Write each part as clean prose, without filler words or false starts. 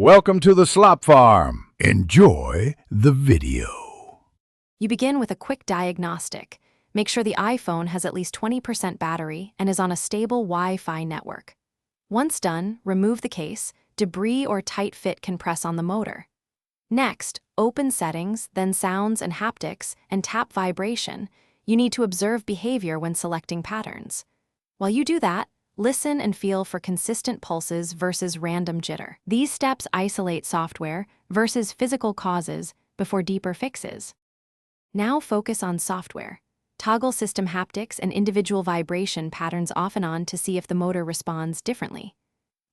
Welcome to the Slop Farm. Enjoy the video. You begin with a quick diagnostic. Make sure the iPhone has at least 20% battery and is on a stable Wi-Fi network. Once done, remove the case. Debris or tight fit can press on the motor. Next, open Settings, then Sounds and Haptics, and tap Vibration. You need to observe behavior when selecting patterns. While you do that, listen and feel for consistent pulses versus random jitter. These steps isolate software versus physical causes before deeper fixes. Now focus on software. Toggle system haptics and individual vibration patterns off and on to see if the motor responds differently.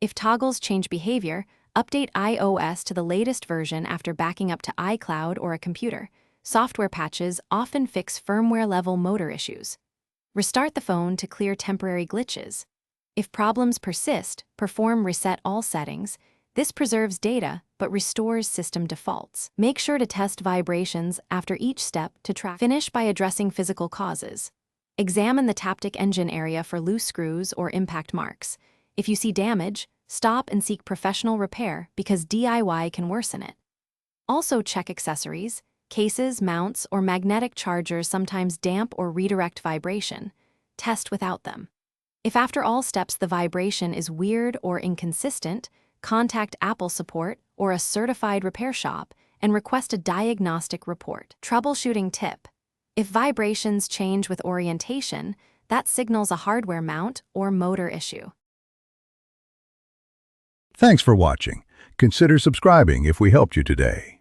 If toggles change behavior, update iOS to the latest version after backing up to iCloud or a computer. Software patches often fix firmware-level motor issues. Restart the phone to clear temporary glitches. If problems persist, perform Reset All Settings. This preserves data but restores system defaults. Make sure to test vibrations after each step to track. Finish by addressing physical causes. Examine the Taptic engine area for loose screws or impact marks. If you see damage, stop and seek professional repair because DIY can worsen it. Also check accessories. Cases, mounts, or magnetic chargers sometimes damp or redirect vibration. Test without them. If after all steps the vibration is weird or inconsistent, contact Apple support or a certified repair shop and request a diagnostic report. Troubleshooting tip. If vibrations change with orientation, that signals a hardware mount or motor issue. Thanks for watching. Consider subscribing if we helped you today.